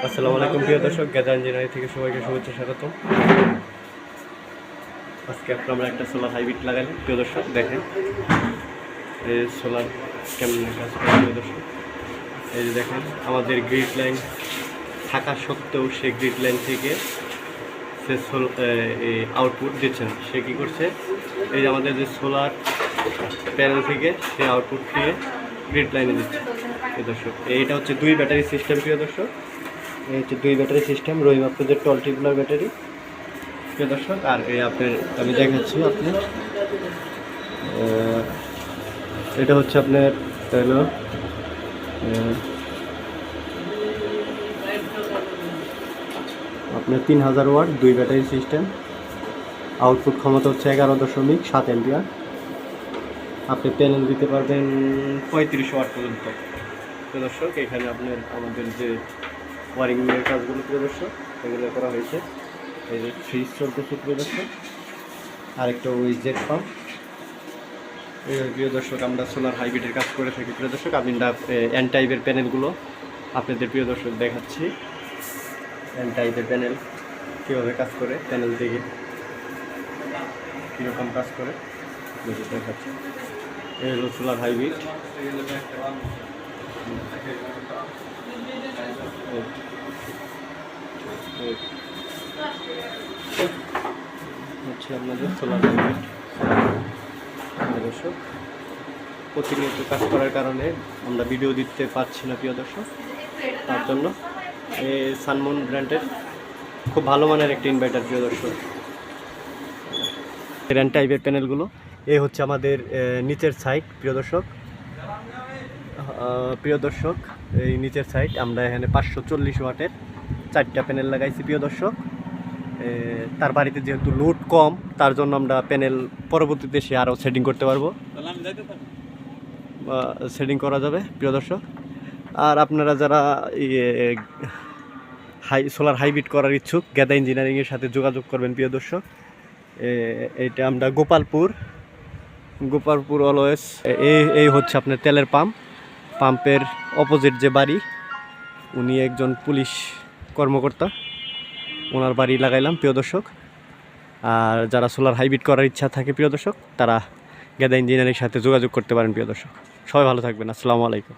আসসালামু আলাইকুম প্রিয় দর্শক, গেদা ইঞ্জিনিয়ারিং থেকে সবাইকে শুভেচ্ছা স্বাগতম। আজকে আমরা একটা সোলার হাইব্রিড লাগাইলাম প্রিয় দর্শক। দেখেন এই সোলার কেমন কাজ করে প্রিয় দর্শক। এই যে দেখেন আমাদের গ্রিড লাইন থাকা সত্ত্বেও সে গ্রিড লাইন থেকে সে আউটপুট দিচ্ছে না। সে কী করছে, এই যে আমাদের যে সোলার প্যানেল থেকে সে আউটপুট দিয়ে গ্রিড লাইনে দিচ্ছে প্রিয় দর্শক। এইটা হচ্ছে 2 ব্যাটারি সিস্টেম প্রিয় দর্শক। এই হচ্ছে 2 ব্যাটারি সিস্টেম, রহিম আপনাদের টল টিউবুলার ব্যাটারি প্রিয় দর্শক। আর এই আপনার আমি দেখাচ্ছি আপনার এটা হচ্ছে আপনার হলো আপনার 3000 ওয়াট 2 ব্যাটারি সিস্টেম। আউটপুট ক্ষমতা হচ্ছে 11.7 অ্যাম্পিয়ার। আপনি প্যানেল দিতে পারবেন 35 ওয়াট পর্যন্ত প্রিয় দর্শক। এখানে আপনার আমাদের যে ওয়ারিংয়ের কাজগুলো প্রিয় দর্শক এগুলো করা হয়েছে। এই যে ফ্রিজ চলতেছে প্রিয় দর্শক, আরেকটা ওই জেট পাম্প। এই প্রিয় দর্শক আমরা সোলার হাইব্রিডের কাজ করে থাকি প্রিয় দর্শক। আমি এন টাইপের প্যানেলগুলো আপনাদের প্রিয় দর্শক দেখাচ্ছি। এন টাইপের প্যানেল কীভাবে কাজ করে, প্যানেল থেকে কীরকম কাজ করে দেখাচ্ছি। এই হলো সোলার হাইব্রিড। হচ্ছে আপনাদের সোলার হাইব্রিড দর্শক। প্রতিনিয়ত কাজ করার কারণে আমরা ভিডিও দিতে পারছি না প্রিয় দর্শক। তার জন্য এই সানমুন ব্র্যান্ডের খুব ভালো মানের একটা ইনভার্টার প্রিয় দর্শক। এন টাইপের প্যানেলগুলো এই হচ্ছে আমাদের নিচের সাইড প্রিয় দর্শক। এই নিচের সাইড আমরা এখানে 540 ওয়াটের 4টা প্যানেল লাগাইছি প্রিয় দর্শক। তার বাড়িতে যেহেতু লোড কম, তার জন্য আমরা প্যানেল পরবর্তীতে সে আরও সেটিং করতে পারবো, সেটিং করা যাবে প্রিয় দর্শক। আর আপনারা যারা সোলার হাইব্রিড করার ইচ্ছুক, গেদা ইঞ্জিনিয়ারিংয়ের সাথে যোগাযোগ করবেন প্রিয় দর্শক। এইটা আমরা গোপালপুর অলওয়েজ। এই হচ্ছে আপনার তেলের পাম্পের অপোজিট যে বাড়ি, উনি একজন পুলিশ কর্মকর্তা, ওনার বাড়ি লাগাইলাম প্রিয় দর্শক। আর যারা সোলার হাইব্রিড করার ইচ্ছা থাকে প্রিয় দর্শক, তারা গেদা ইঞ্জিনিয়ারিংয়ের সাথে যোগাযোগ করতে পারেন প্রিয় দর্শক। সবাই ভালো থাকবেন, আসসালামু আলাইকুম।